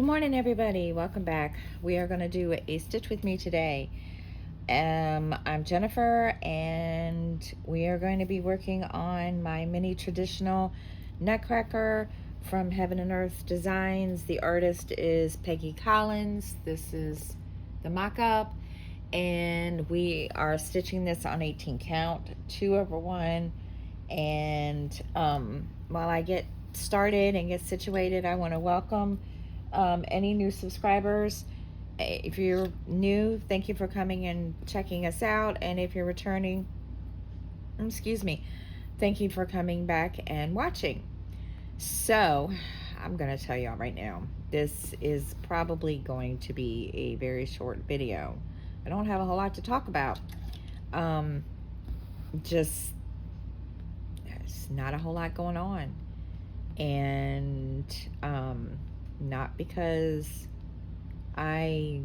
Good morning, everybody. Welcome back. We are going to do a stitch with me today. I'm Jennifer, and we are going to be working on my mini traditional Nutcracker from Heaven and Earth Designs. The artist is Peggy Collins. This is the mock-up, and we are stitching this on 18 count, 2/1. And while I get started and get situated, I want to welcome any new subscribers. If you're new, thank you for coming and checking us out. And if you're returning, excuse me, thank you for coming back and watching. So, I'm going to tell y'all right now, this is probably going to be a very short video. I don't have a whole lot to talk about. Just, there's not a whole lot going on. And, not because I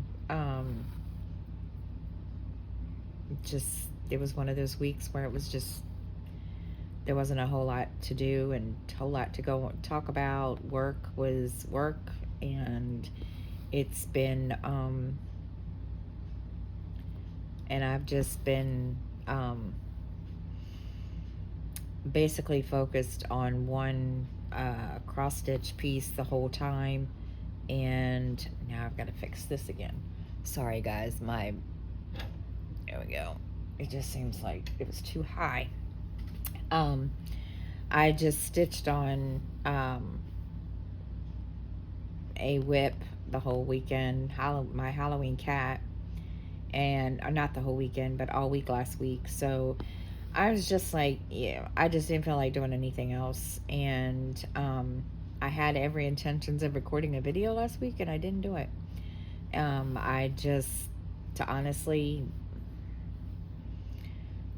just, it was one of those weeks where it was just, there wasn't a whole lot to do and a whole lot to go talk about. Work was work, and it's been and I've just been basically focused on one cross stitch piece the whole time. And now I've got to fix this again. Sorry guys, there we go. It just seems like it was too high. I just stitched on a whip the whole weekend, my Halloween cat, and not the whole weekend, but all week last week. So I was just like, yeah, I just didn't feel like doing anything else. And I had every intentions of recording a video last week, and I didn't do it. I just, to honestly,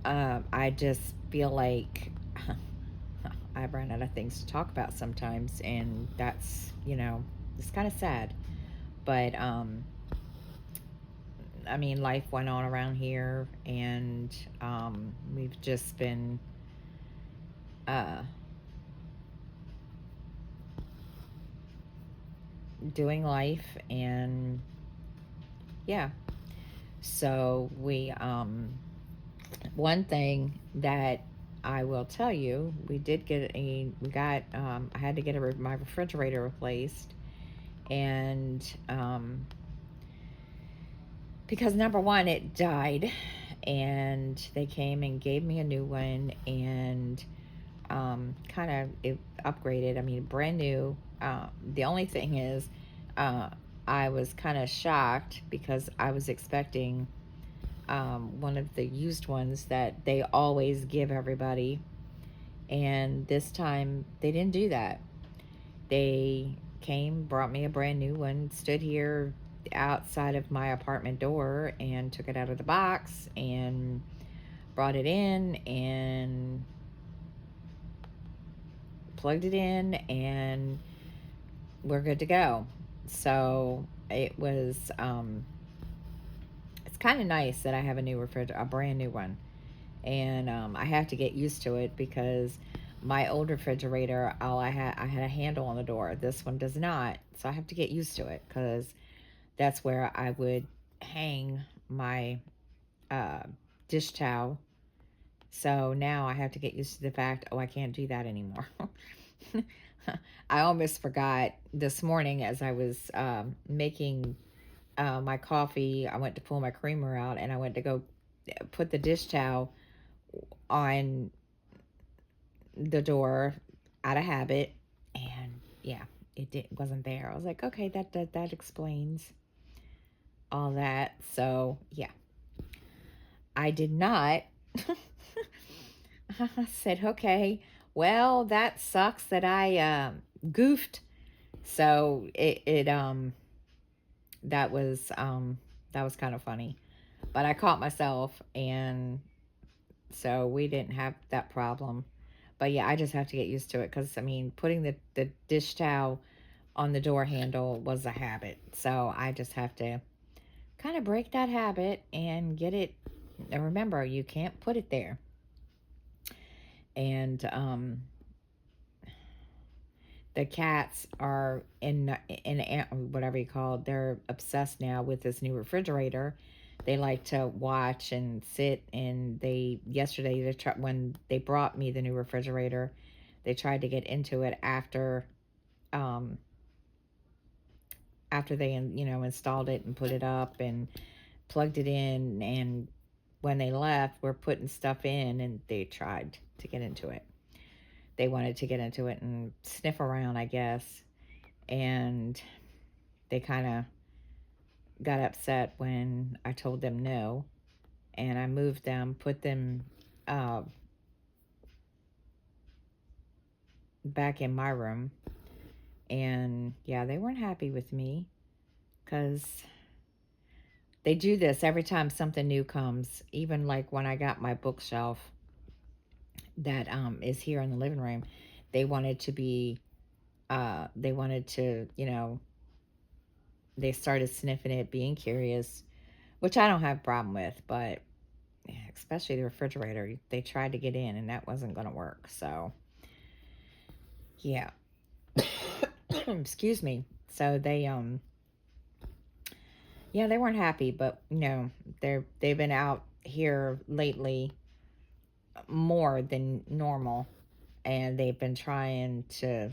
I just feel like I've run out of things to talk about sometimes, and that's, it's kind of sad. But, I mean, life went on around here, and we've just been doing life, and yeah. So we one thing that I will tell you, I had to get my refrigerator replaced, and because number one, it died, and they came and gave me a new one, and kind of it upgraded. I mean, brand new. The only thing is, I was kind of shocked because I was expecting one of the used ones that they always give everybody, and this time they didn't do that. They came, brought me a brand new one, stood here outside of my apartment door and took it out of the box and brought it in and plugged it in, and we're good to go. So it was it's kind of nice that I have a brand new one, and I have to get used to it because my old refrigerator, I had a handle on the door. This one does not, so I have to get used to it because that's where I would hang my dish towel. So now I have to get used to the fact, I can't do that anymore. I almost forgot this morning as I was making my coffee. I went to pull my creamer out, and I went to go put the dish towel on the door out of habit, and yeah, it wasn't there. I was like, okay, that explains all that. So yeah, I did not. I said, okay, well, that sucks that I goofed. So that was kind of funny, but I caught myself, and so we didn't have that problem. But yeah, I just have to get used to it because, I mean, putting the dish towel on the door handle was a habit. So I just have to kind of break that habit and get it. And remember, you can't put it there. And The cats are whatever you call it, they're obsessed now with this new refrigerator. They like to watch and sit, and yesterday when they brought me the new refrigerator, they tried to get into it um after they installed it and put it up and plugged it in, and when they left, we're putting stuff in, and they tried to get into it. They wanted to get into it and sniff around, I guess, and they kind of got upset when I told them no, and I moved them, put them uh, back in my room, and yeah, they weren't happy with me because they do this every time something new comes. Even like when I got my bookshelf that is here in the living room, they wanted to be, they wanted to, they started sniffing it, being curious, which I don't have a problem with, but especially the refrigerator, they tried to get in and that wasn't going to work. So, yeah. Excuse me. So yeah, they weren't happy, but they've been out here lately more than normal, and they've been trying to,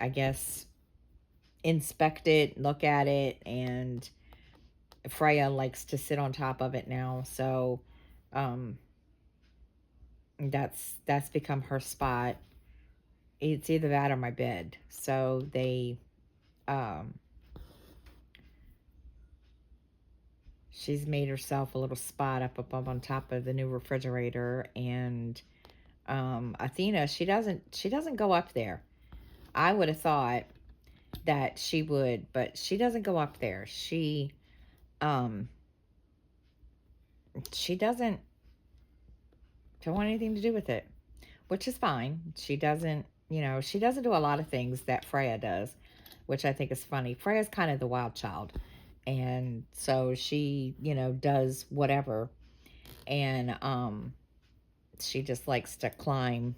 I guess, inspect it, look at it, and Freya likes to sit on top of it now. So um that's become her spot. It's either that or my bed. So they um she's made herself a little spot up on top of the new refrigerator, and Athena, she doesn't go up there. I would have thought that she would, but she doesn't go up there. Um she don't want anything to do with it, which is fine. She doesn't do a lot of things that Freya does, which I think is funny. Freya's kind of the wild child, and so she does whatever, and she just likes to climb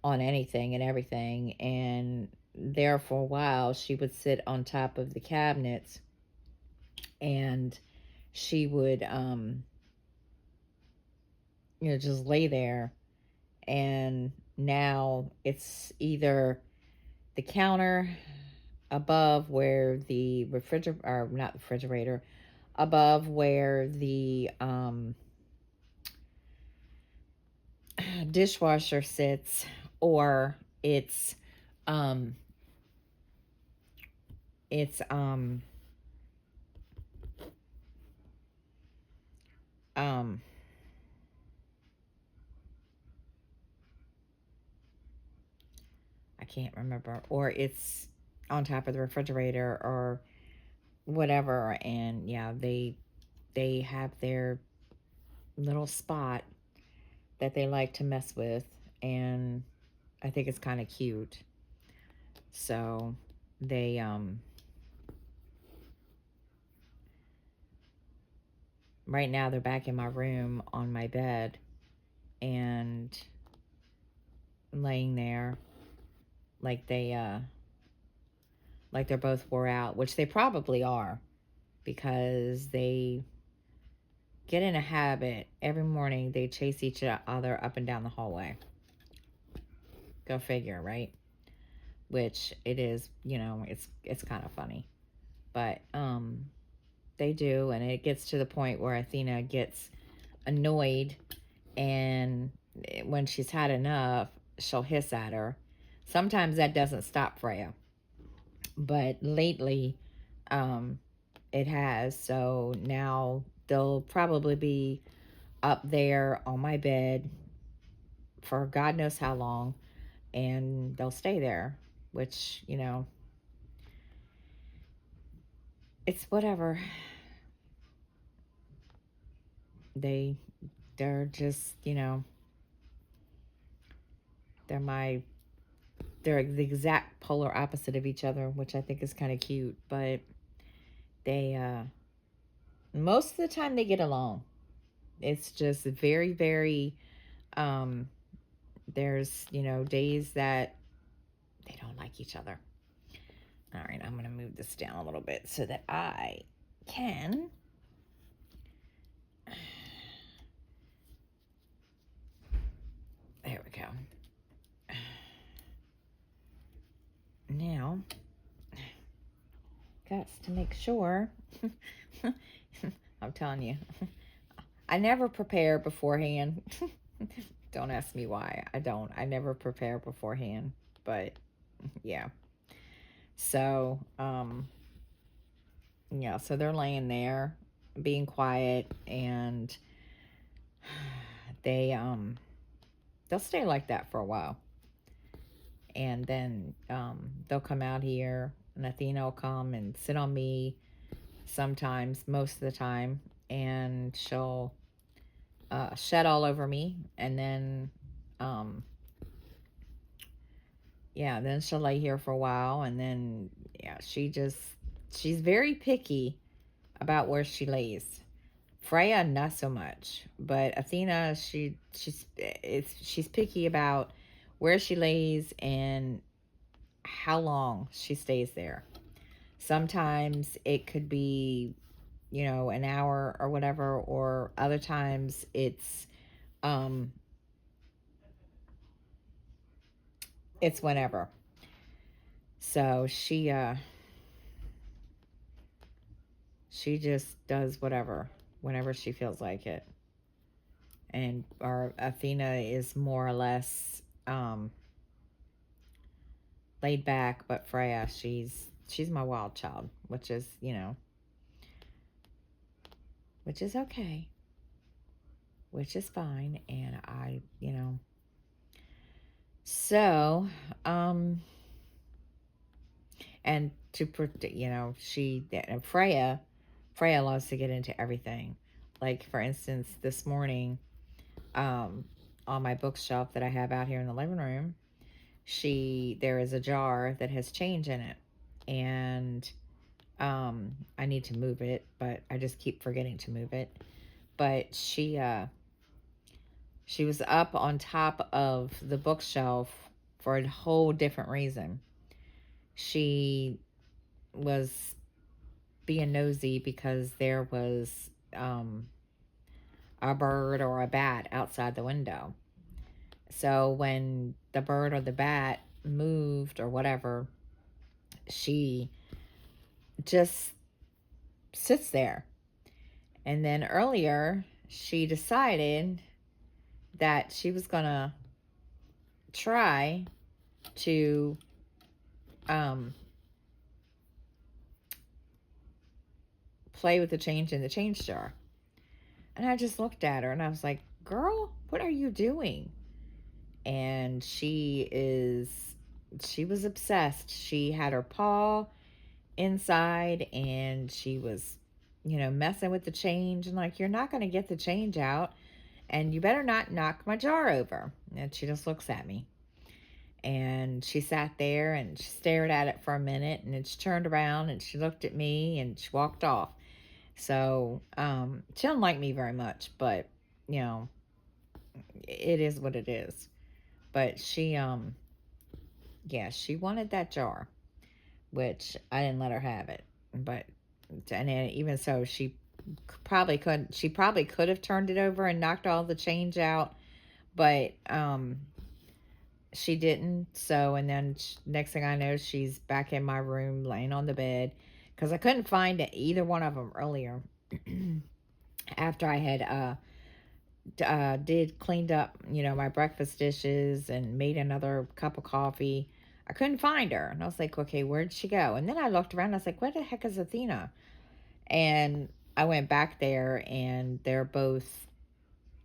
on anything and everything. And there for a while she would sit on top of the cabinets, and she would just lay there. And now it's either the counter above where the refrigerator, or not refrigerator, above where the dishwasher sits, or um it's um I can't remember, or it's on top of the refrigerator or whatever. And yeah, they have their little spot that they like to mess with, and I think it's kind of cute. So they right now they're back in my room on my bed and laying there like they're both wore out, which they probably are, because they get in a habit every morning. They chase each other up and down the hallway. Go figure, right? Which it is, it's kind of funny, but they do, and it gets to the point where Athena gets annoyed, and when she's had enough, she'll hiss at her. Sometimes that doesn't stop Freya, but lately um it has. So now they'll probably be up there on my bed for God knows how long, and they'll stay there, which it's whatever. They're just they're my they're the exact polar opposite of each other, which I think is kind of cute. But they most of the time they get along. It's just very, very um there's days that they don't don't like each other. All right, I'm going to move this down a little bit so that I can... There we go. Now, got to make sure. I'm telling you, I never prepare beforehand. Don't ask me why. I don't. I never prepare beforehand. But, yeah. So, yeah, so they're laying there, being quiet, and they'll stay like that for a while. And then they'll come out here, and Athena will come and sit on me sometimes, most of the time, and she'll shed all over me, and then yeah, then she'll lay here for a while, and then yeah, she's very picky about where she lays. Freya, not so much, but Athena, she's picky about where she lays and how long she stays there. Sometimes it could be, an hour or whatever, or other times it's whenever. So she just does whatever, whenever she feels like it. And our Athena is more or less laid back, but Freya, she's my wild child, which is, which is okay, which is fine. And I, so, and to, Freya loves to get into everything. Like, for instance, this morning, on my bookshelf that I have out here in the living room, there is a jar that has change in it, and I need to move it, but I just keep forgetting to move it. But she was up on top of the bookshelf for a whole different reason. She was being nosy because there was a bird or a bat outside the window. So when the bird or the bat moved or whatever, she just sits there. And then earlier, she decided that she was going to try to play with the change in the change jar. And I just looked at her and I was like, girl, what are you doing? And she was obsessed. She had her paw inside and she was, messing with the change, and like, you're not going to get the change out, and you better not knock my jar over. And she just looks at me. And she sat there and she stared at it for a minute, and then she turned around and she looked at me and she walked off. So, she doesn't like me very much, but, it is what it is. But she, she wanted that jar, which I didn't let her have it. But, and even so, she probably could have turned it over and knocked all the change out, but, she didn't. So, and then next thing I know, she's back in my room laying on the bed, because I couldn't find either one of them earlier. After I had cleaned up, my breakfast dishes and made another cup of coffee, I couldn't find her. And I was like, okay, where'd she go? And then I looked around and I was like, where the heck is Athena? And I went back there and they're both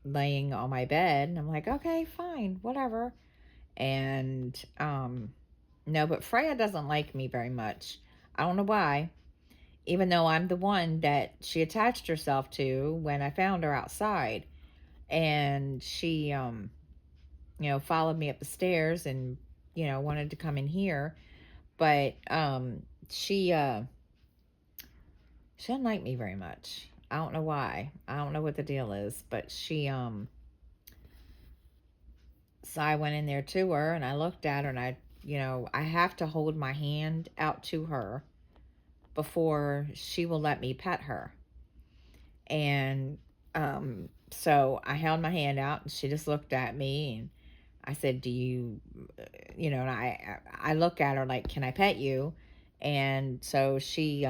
laying on my bed. And I'm like, okay, fine, whatever. And no, but Freya doesn't like me very much. I don't know why. Even though I'm the one that she attached herself to when I found her outside. And she, followed me up the stairs and, wanted to come in here. But she doesn't like me very much. I don't know why. I don't know what the deal is. But she, so I went in there to her and I looked at her and I I have to hold my hand out to her before she will let me pet her. And so I held my hand out, and she just looked at me, and I said, "Do you, and I look at her like, "Can I pet you?" And so she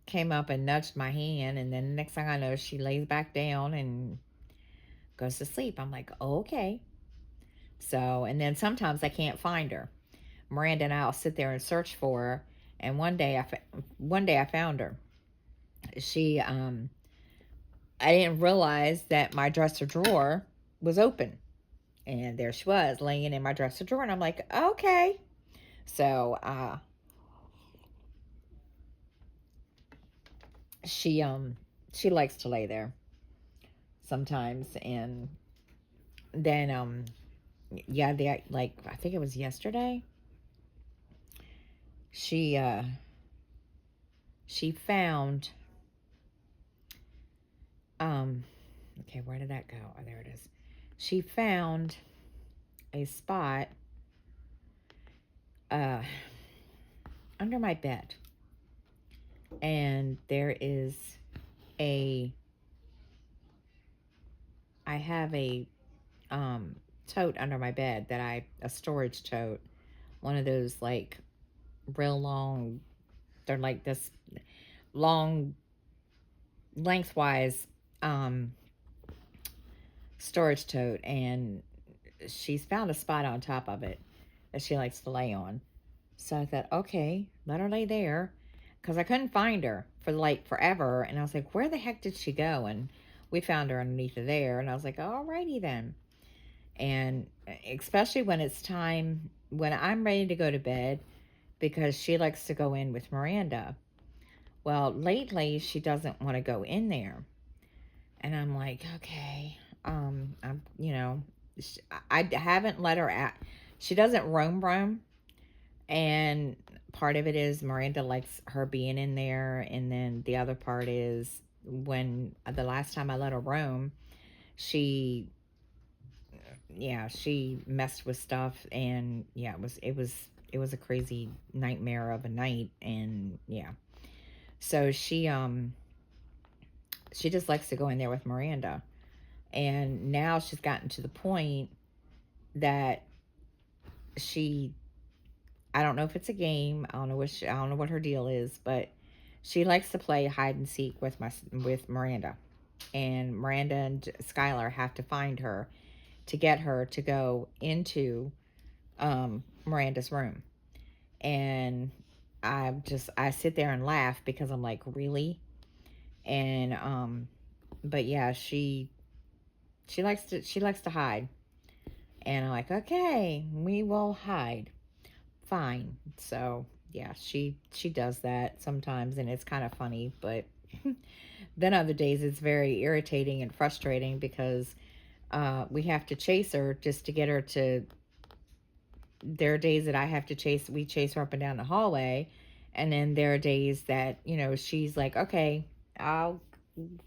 came up and nudged my hand, and then the next thing I know, she lays back down and goes to sleep. I'm like, oh, okay. So, and then sometimes I can't find her. Miranda and I'll sit there and search for her. And one day I found her. She I didn't realize that my dresser drawer was open, and there she was laying in my dresser drawer, and I'm like, okay. So she likes to lay there sometimes. And then yeah, like, I think it was yesterday, she she found okay, where did that go? Oh, there it is. She found a spot uh under my bed, and there is a I have um tote under my bed, a storage tote, one of those, like, real long, they're like this long lengthwise um storage tote, and she's found a spot on top of it that she likes to lay on. So I thought, okay, let her lay there, because I couldn't find her for like forever, and I was like, where the heck did she go? And we found her underneath of there, and I was like, alrighty then. And especially when it's time, when I'm ready to go to bed, because she likes to go in with Miranda. Well, lately she doesn't want to go in there, and I'm like, okay, I'm, I haven't let her out. She doesn't roam, and part of it is Miranda likes her being in there, and then the other part is, when the last time I let her roam, she she messed with stuff, and yeah, it was a crazy nightmare of a night. And yeah, so she just likes to go in there with Miranda. And now she's gotten to the point that she I don't know if it's a game. I don't know what her deal is, but she likes to play hide and seek with Miranda. And Miranda and Skylar have to find her to get her to go into Miranda's room. And I sit there and laugh, because I'm like, really? And but yeah, she likes to hide. And I'm like, okay, we will hide. Fine. So yeah, she does that sometimes, and it's kind of funny. But then other days it's very irritating and frustrating, because we have to chase her just to get her to. There are days that I have to we chase her up and down the hallway, and then there are days that she's like, okay, I'll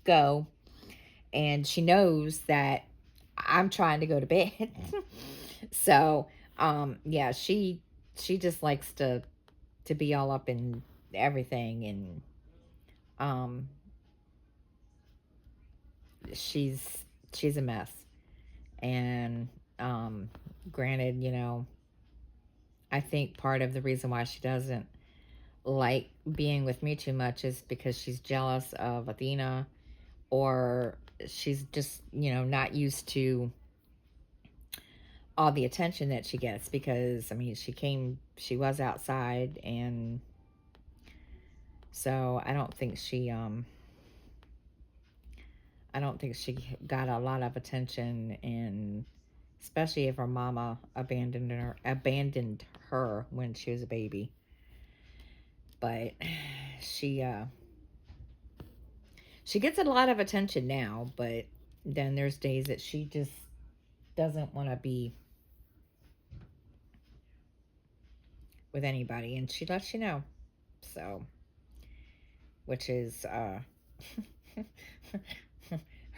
go, and she knows that I'm trying to go to bed. So yeah, she just likes to be all up in everything. And um she's she's a mess. And granted, I think part of the reason why she doesn't like being with me too much is because she's jealous of Athena, or she's just, not used to all the attention that she gets, because I mean, she was outside, and so I don't think she got a lot of attention. And especially if her mama abandoned her when she was a baby. But she uh she gets a lot of attention now, but then there's days that she just doesn't want to be with anybody, and she lets you know. So, which is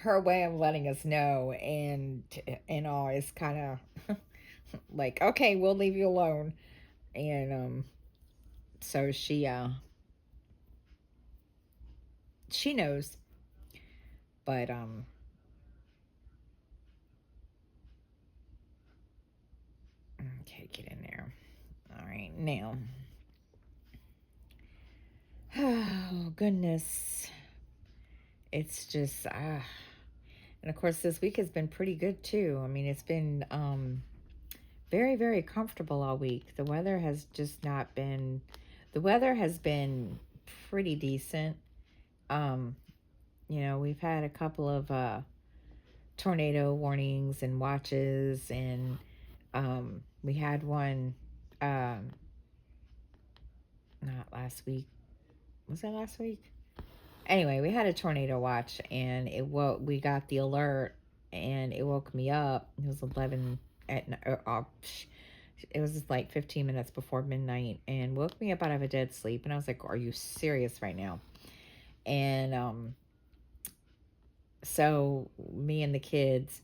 her way of letting us know, and all is kind of like, okay, we'll leave you alone. And so she knows, but okay, get in there. All right, now. Oh goodness, it's just and of course this week has been pretty good too. I mean, it's been very, very comfortable all week. The weather has just not been, the weather has been pretty decent. Um, we've had a couple of tornado warnings and watches, and we had one not last week. Was that last week? Anyway, we had a tornado watch, and we got the alert, and it woke me up. It was 11 at it was just like 15 minutes before midnight, and woke me up out of a dead sleep. And I was like, are you serious right now? And so me and the kids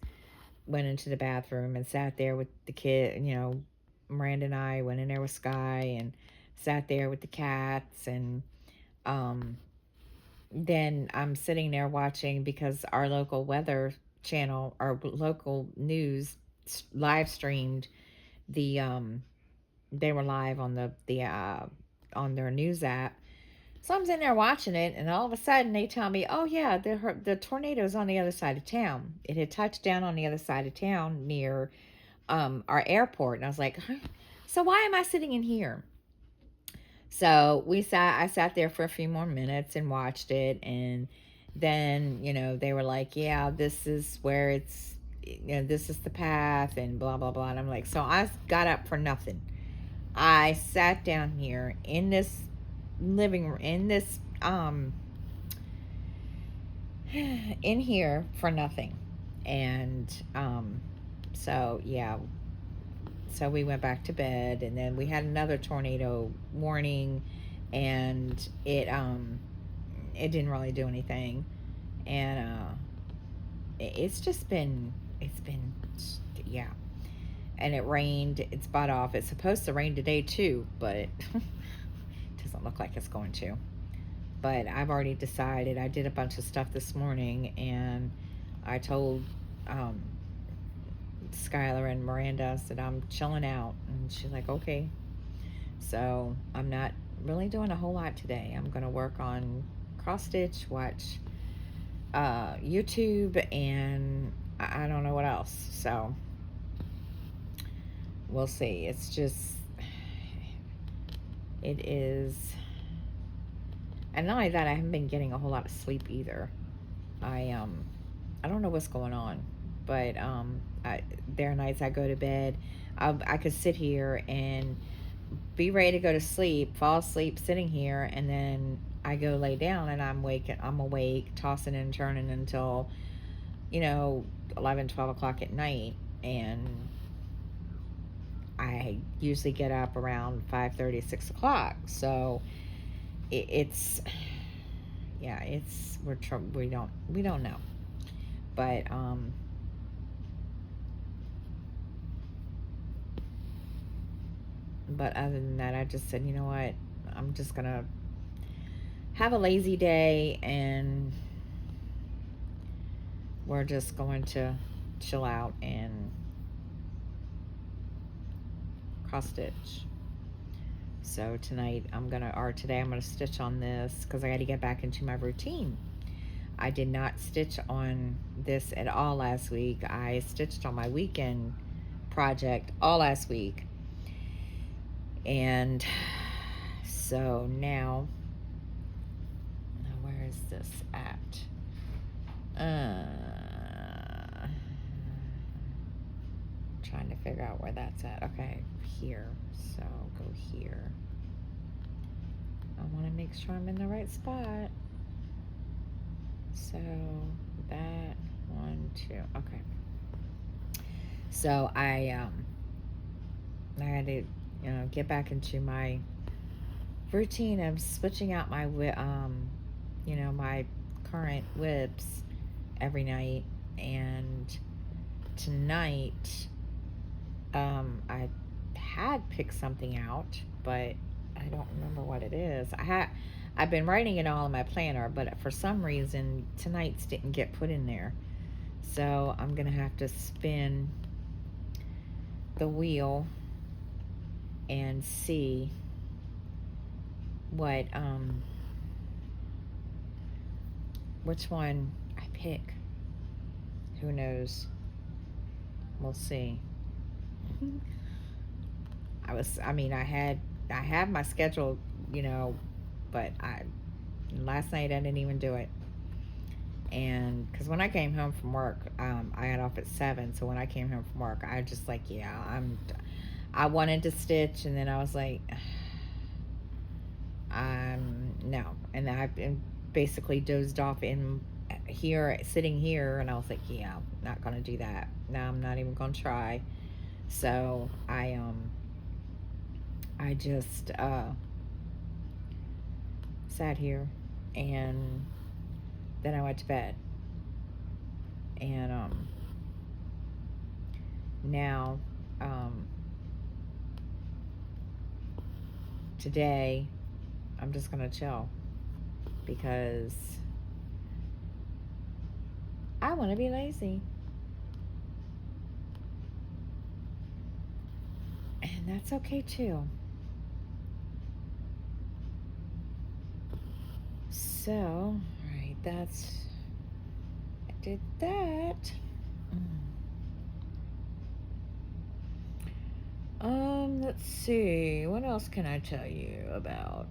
went into the bathroom and sat there with the kid. Miranda and I went in there with Sky and sat there with the cats. And then I'm sitting there watching, because our local weather channel, our local news live streamed the they were live on the on their news app. So I'm sitting there watching it, and all of a sudden they tell me, oh yeah, the tornado's on the other side of town. It had touched down on the other side of town near our airport. And I was like, huh? So why am I sitting in here? So I sat there for a few more minutes and watched it. And then, they were like, yeah, this is where this is the path, and blah, blah, blah. And I'm like, so I got up for nothing. I sat down here in this living room, in here for nothing. And so yeah, so we went back to bed, and then we had another tornado warning, and it didn't really do anything. And it's been yeah. And it rained its butt off. It's supposed to rain today too, but it doesn't look like it's going to. But I've already decided. I did a bunch of stuff this morning, and I told Skylar and Miranda that I'm chilling out, and she's like, okay. So I'm not really doing a whole lot today. I'm gonna work on cross stitch, watch YouTube, and I don't know what else. So we'll see. It's just, it is, and not only that, I haven't been getting a whole lot of sleep either. I don't know what's going on, but there are nights I go to bed, I could sit here and be ready to go to sleep, fall asleep sitting here, and then I go lay down, and I'm awake, tossing and turning until 11, 12 o'clock at night. And I usually get up around 5:30, 6 o'clock. So it's we don't know. But other than that, I just said, you know what, I'm just gonna have a lazy day, and we're just going to chill out and cross stitch. So today I'm gonna stitch on this, because I got to get back into my routine. I did not stitch on this at all last week. I stitched on my weekend project all last week. And so now where is this at? Trying to figure out where that's at. Okay, here. So go here. I want to make sure I'm in the right spot. So that 1, 2. Okay. So I had to get back into my routine of switching out my my current whips every night. And tonight, I had picked something out, but I don't remember what it is. I've been writing it all in my planner, but for some reason tonight's didn't get put in there. So I'm gonna have to spin the wheel and see what which one I pick. Who knows? We'll see. I have my schedule, but last night I didn't even do it. And because when I came home from work, I got off at 7. So when I came home from work, I just like, I wanted to stitch, and then I was like, no. And then I've been basically dozed off in here, sitting here, and I was like, yeah, I'm not gonna do that. No, I'm not even gonna try. So I just sat here, and then I went to bed. And now today I'm just gonna chill because I want to be lazy. And that's okay too. So, alright, I did that. Let's see, what else can I tell you about?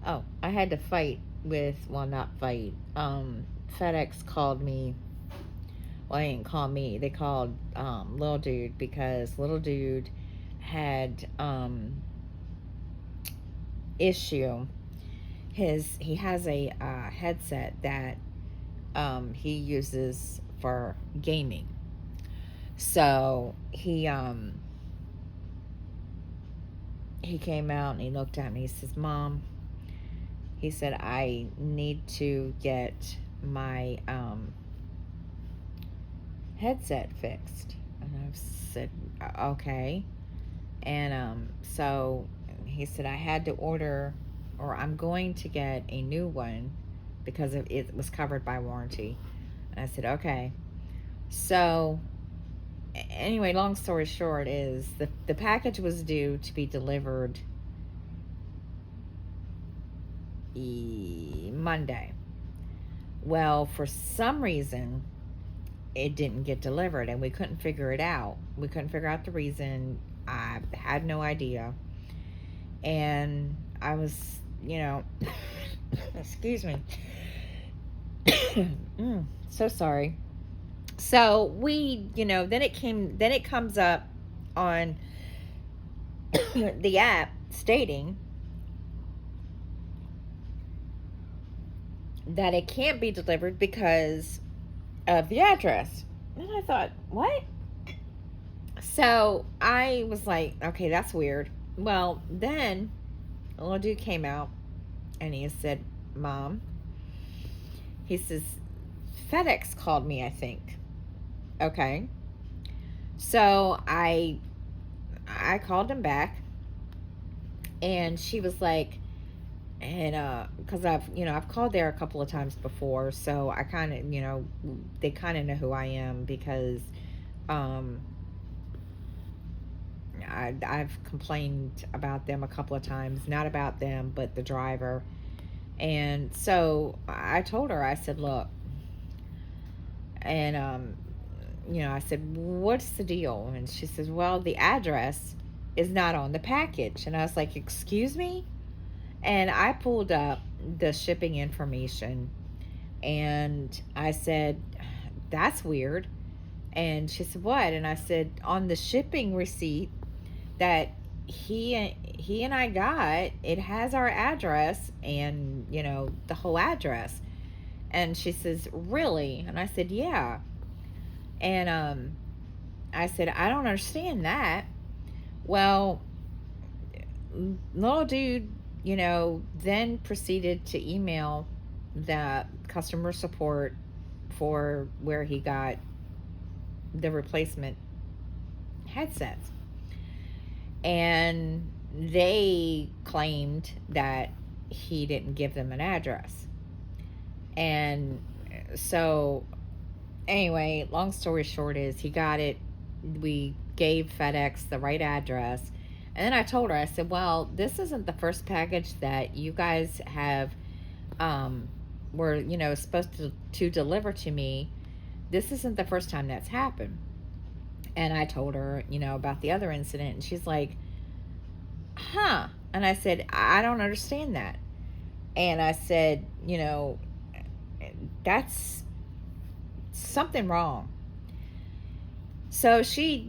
Oh, I had to fight not fight. FedEx called me. Well, they didn't call me. They called Little Dude, because Little Dude had issue. He has a headset that he uses for gaming. So he came out and he looked at me. He says, "Mom," he said, "I need to get my headset fixed." And I said, "Okay." And so he said, "I had to order, or I'm going to get a new one because it was covered by warranty." And I said, "Okay." So anyway, long story short is the package was due to be delivered Monday. Well, for some reason, it didn't get delivered, and we couldn't figure it out. We couldn't figure out the reason. I had no idea. And I was, excuse me. So sorry. So we, then it comes up on the app stating that it can't be delivered because of the address. And I thought, what? So I was like, okay, that's weird. Well, then a little dude came out and he said, "Mom," he says, "FedEx called me, I think." Okay. So I called him back, and she was like, and because I've called there a couple of times before, so I kind of, they kind of know who I am, because I've complained about them a couple of times, not about them, but the driver. And so I told her, I said, "Look," and I said, "What's the deal?" And she says, "Well, the address is not on the package." And I was like, "Excuse me?" And I pulled up the shipping information, and I said, "That's weird." And she said, "What?" And I said, "On the shipping receipt that he and I got, it has our address, and the whole address." And she says, "Really?" And I said, "Yeah." And I said, "I don't understand that." Well, little dude, then proceeded to email the customer support for where he got the replacement headsets. And they claimed that he didn't give them an address. And so, anyway, long story short is he got it. We gave FedEx the right address. And then I told her, I said, well, this isn't the first package that you guys have, were, supposed to deliver to me. This isn't the first time that's happened. And I told her, about the other incident. And she's like, huh. And I said, I don't understand that. And I said, that's something wrong. So she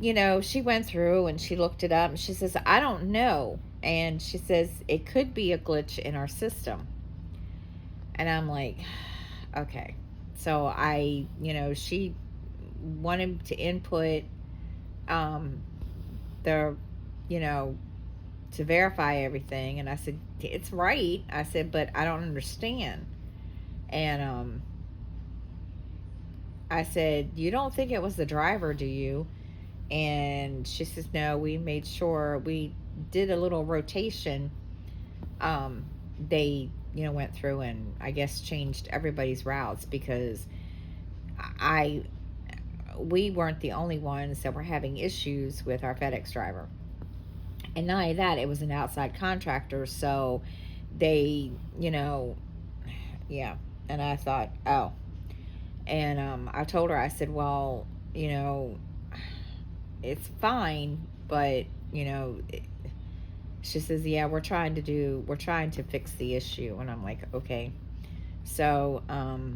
went through and she looked it up and she says, I don't know. And she says, it could be a glitch in our system. And I'm like, okay. So she wanted to input, the, to verify everything. And I said, it's right. I said, but I don't understand. And, I said, you don't think it was the driver, do you? And she says, no, we made sure we did a little rotation. They, went through and I guess changed everybody's routes because we weren't the only ones that were having issues with our FedEx driver. And not only that, it was an outside contractor, so they, yeah. And I thought, oh. And I told her, I said, well, it's fine, but, she says, yeah, we're trying to fix the issue. And I'm like, okay. So, so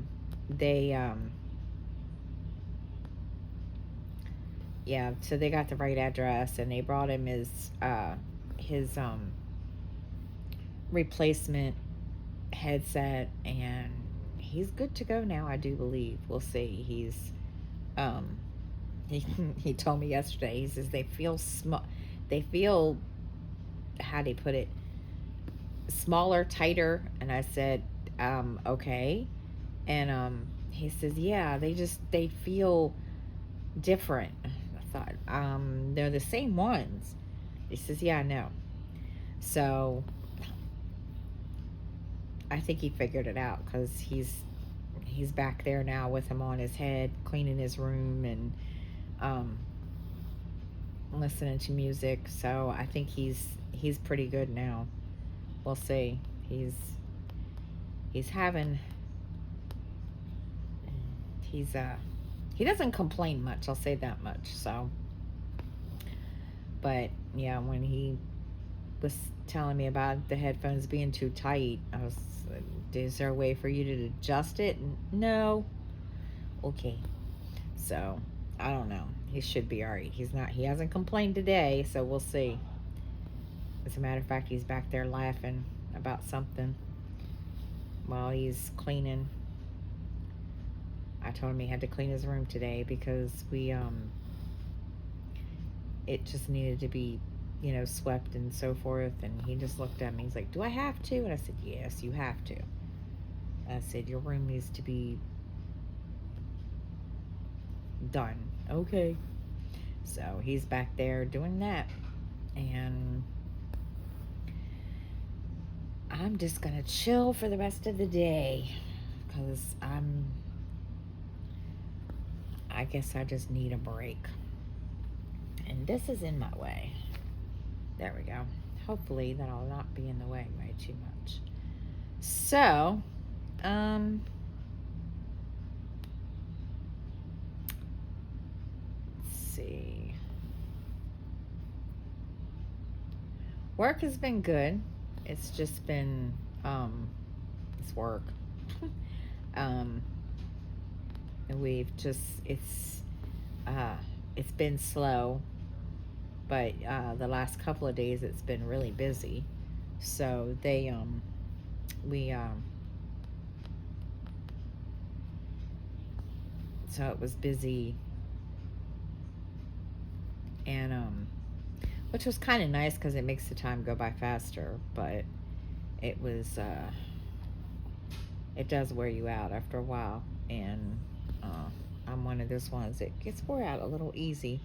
they got the right address and they brought him his replacement headset, and he's good to go now, I do believe. We'll see. He's he told me yesterday, he says they feel how do you put it, smaller, tighter. And I said, okay. And he says, yeah, they feel different. I thought, they're the same ones. He says, yeah, I know. So I think he figured it out because he's back there now with him on his head, cleaning his room and listening to music. So I think he's pretty good now. We'll see. He doesn't complain much, I'll say that much. So, but yeah, when he was telling me about the headphones being too tight, I was, is there a way for you to adjust it? No. Okay. So I don't know. He should be all right. He hasn't complained today, so we'll see. As a matter of fact, he's back there laughing about something while he's cleaning. I told him he had to clean his room today because it just needed to be, swept and so forth. And he just looked at me. He's like, do I have to? And I said, yes, you have to. I said, your room needs to be done. Okay. So he's back there doing that. And I'm just going to chill for the rest of the day because I guess I just need a break. And this is in my way. There we go. Hopefully that'll not be in the way too much. So, let's see. Work has been good. It's just been, it's work. And it's been slow, but the last couple of days it's been really busy. So so it was busy, and which was kind of nice because it makes the time go by faster, but it was it does wear you out after a while. And I'm one of those ones that gets wore out a little easier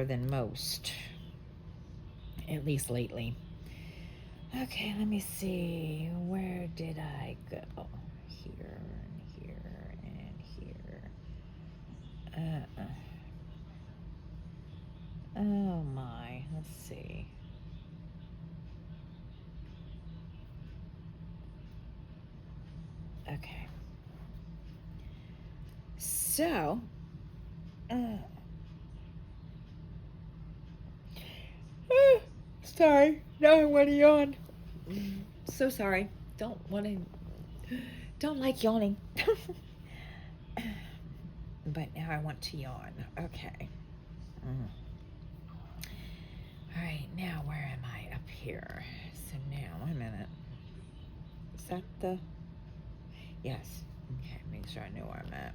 than most, at least lately. Okay, let me see. Where did I go? Here and here and here. Uh, oh my, let's see. Okay. So, uh, sorry. Now I want to yawn. So sorry. Don't like yawning. But now I want to yawn. Okay. All right, now where am I? Up here. So now, 1 minute. Is that the... Yes. Okay, make sure I know where I'm at.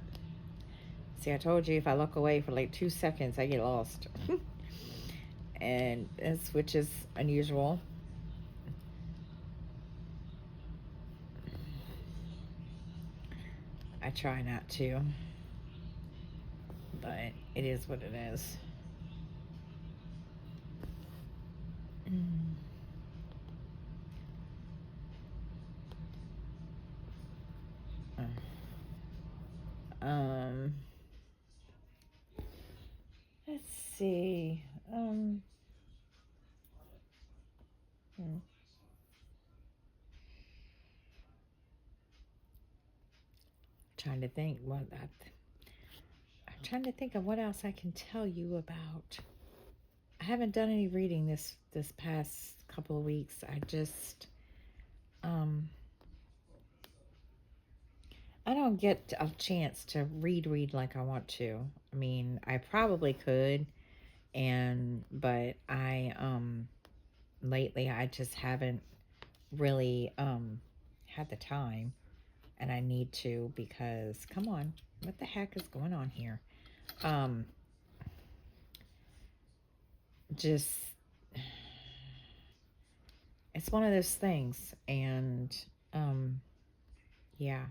See, I told you if I look away for like 2 seconds, I get lost. And which is unusual. I try not to, but it is what it is. Um, let's see. Trying to think I'm trying to think of what else I can tell you about. I haven't done any reading this past couple of weeks. I don't get a chance to read like I want to. I mean, I probably could, but I lately I just haven't really had the time, and I need to, because come on, what the heck is going on here? Just, it's one of those things, and yeah,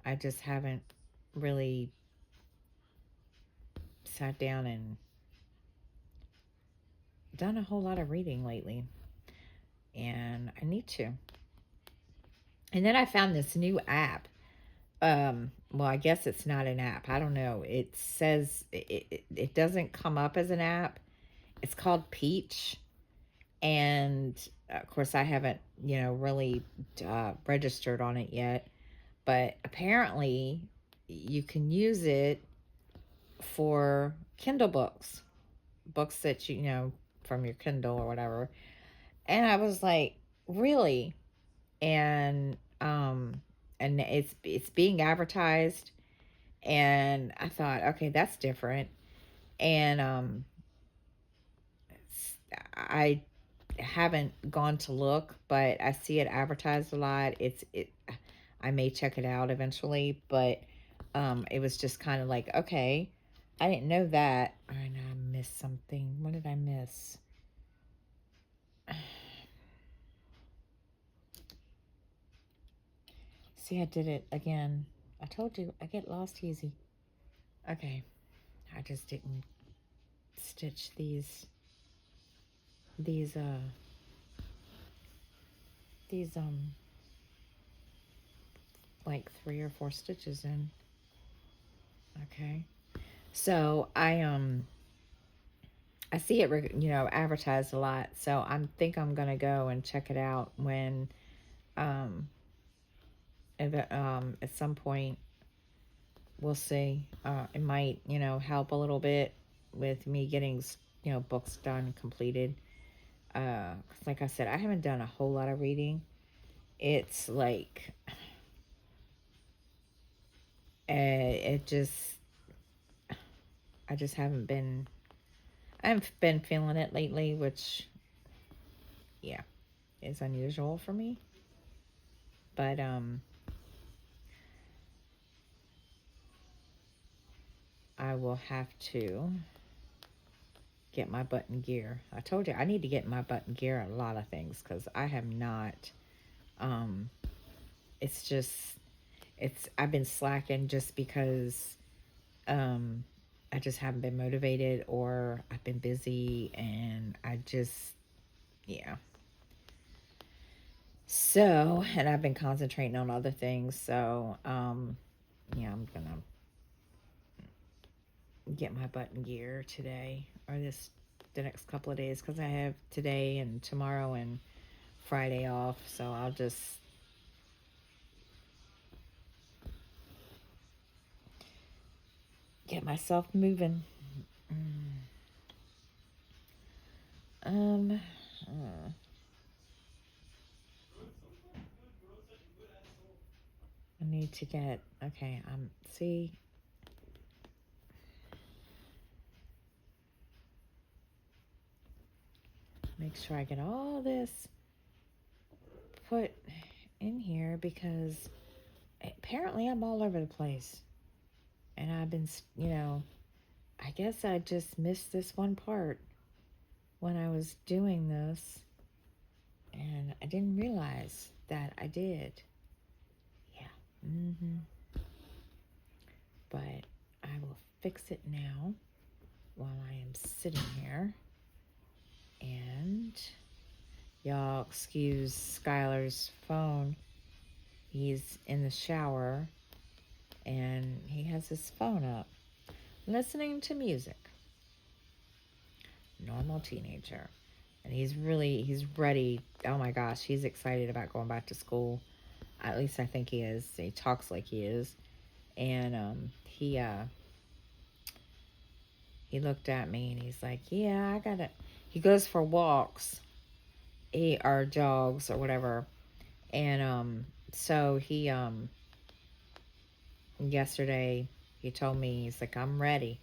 I just haven't really sat down and done a whole lot of reading lately, and I need to. And then I found this new app. Well, I guess it's not an app. I don't know. It says it doesn't come up as an app. It's called Peach, and of course I haven't really registered on it yet. But apparently, you can use it for Kindle books that from your Kindle or whatever. And I was like, really? And it's being advertised, and I thought, okay, that's different. And I haven't gone to look, but I see it advertised a lot. I may check it out eventually, but it was just kind of like, okay, I didn't know that. I know I missed something. What did I miss? See, I did it again. I told you, I get lost easy. Okay, I just didn't stitch these like 3 or 4 stitches in. Okay, so I see it advertised a lot, so I'm gonna go and check it out when um at some point. We'll see. It might help a little bit with me getting books done, completed. 'Cause like I said, I haven't done a whole lot of reading. It's like it just I just haven't been. I've been feeling it lately, which yeah, is unusual for me. But I will have to get my butt in gear. I told you I need to get my butt in gear on a lot of things, because I have not. It's just I've been slacking just because I just haven't been motivated, or I've been busy, and I just, yeah. So, and I've been concentrating on other things. So, yeah, I'm gonna get my butt in gear today, or the next couple of days, because I have today and tomorrow and Friday off. So I'll just get myself moving. Um, uh, I need to get, okay, see, make sure I get all this put in here, because apparently I'm all over the place. And I've been, I guess I just missed this one part when I was doing this, and I didn't realize that I did. Yeah. But I will fix it now while I am sitting here. And y'all excuse Skylar's phone. He's in the shower and he has his phone up, listening to music. Normal teenager. And he's ready. Oh my gosh, he's excited about going back to school. At least I think he is. He talks like he is. And he looked at me and he's like, "Yeah, I gotta." He goes for walks, or jogs or whatever. And so he yesterday he told me, he's like, "I'm ready."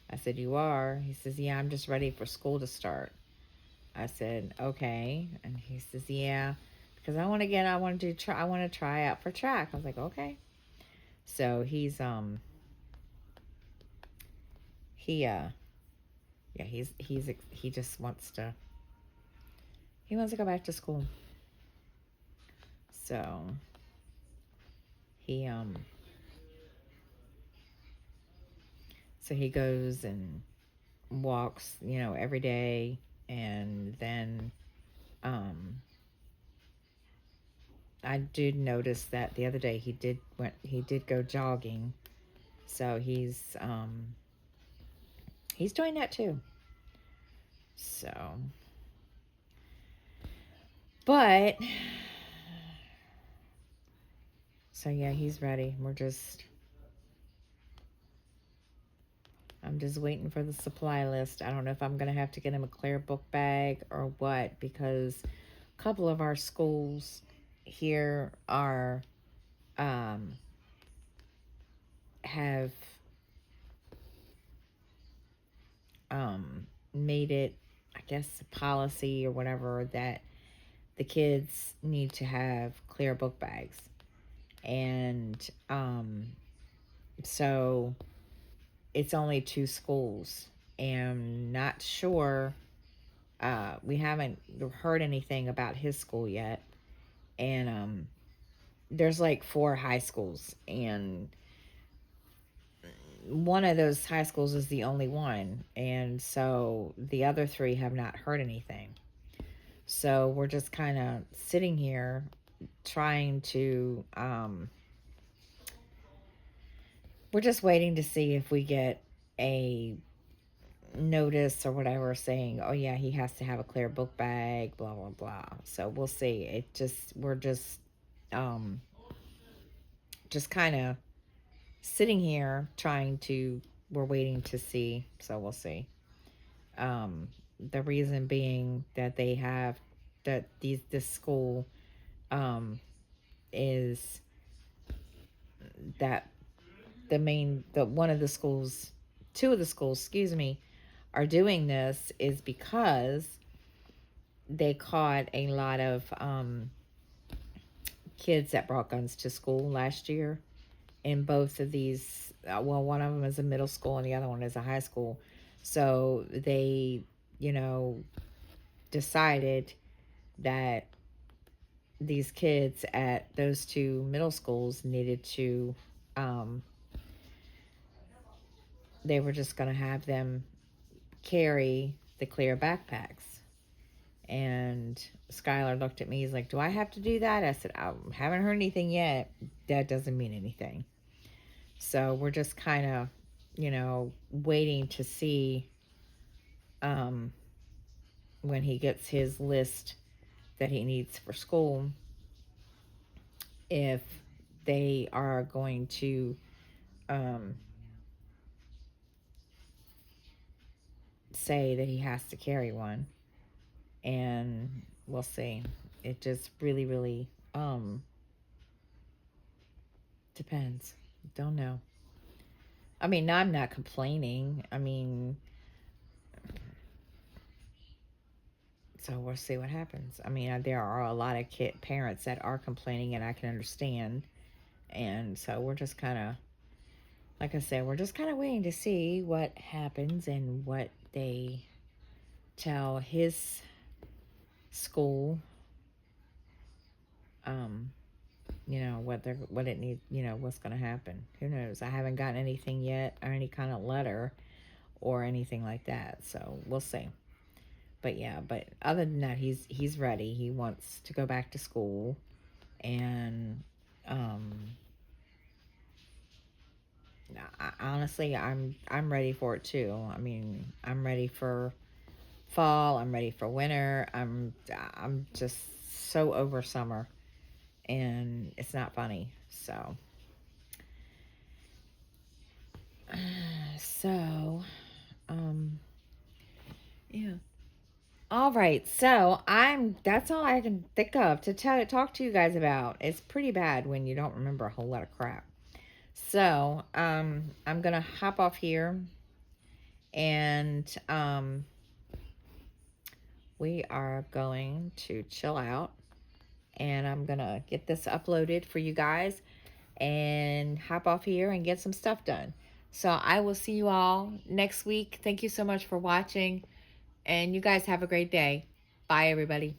I said, "You are?" He says, "Yeah, I'm just ready for school to start." I said, "Okay." And he says, "Yeah, because I want to try out for track." I was like, "Okay." So he yeah, he just wants to go back to school. So he goes and walks, every day. And then I did notice that the other day he did go jogging. So he's doing that too. So, but so yeah, he's ready. I'm just waiting for the supply list. I don't know if I'm going to have to get him a clear book bag or what, because a couple of our schools here have made it, I guess, a policy or whatever, that the kids need to have clear book bags. And so it's only 2 schools. And not sure, we haven't heard anything about his school yet. And there's like 4 high schools, and one of those high schools is the only one, and so the other 3 have not heard anything. So we're just kind of sitting here trying to we're just waiting to see if we get a notice or whatever saying, "Oh yeah, he has to have a clear book bag, blah blah blah." So we'll see. We're just kind of sitting here we're waiting to see. So we'll see. The reason being that this school is that one of the schools, 2 of the schools, excuse me, are doing this is because they caught a lot of kids that brought guns to school last year. In both of these, one of them is a middle school and the other one is a high school. So they, decided that these kids at those two middle schools needed to, um, they were just going to have them carry the clear backpacks. And Skylar looked at me. He's like, "Do I have to do that?" I said, "I haven't heard anything yet. That doesn't mean anything." So we're just kind of, waiting to see um, when he gets his list that he needs for school, if they are going to um, say that he has to carry one. And we'll see. It just really, really depends. Don't know. I mean, I'm not complaining. I mean, so we'll see what happens. I mean, there are a lot of parents that are complaining, and I can understand. And so we're just kind of, like I said, we're just kind of waiting to see what happens and what they tell his school. What it needs, what's going to happen. Who knows? I haven't gotten anything yet, or any kind of letter or anything like that. So we'll see. But yeah, but other than that, he's ready. He wants to go back to school, and honestly, I'm ready for it too. I mean, I'm ready for fall. I'm ready for winter. I'm just so over summer, and it's not funny. So, so, yeah. All right, so that's all I can think of to talk to you guys about. It's pretty bad when you don't remember a whole lot of crap. So, I'm gonna hop off here, and we are going to chill out, and I'm gonna get this uploaded for you guys and hop off here and get some stuff done. So I will see you all next week. Thank you so much for watching, and you guys have a great day. Bye, everybody.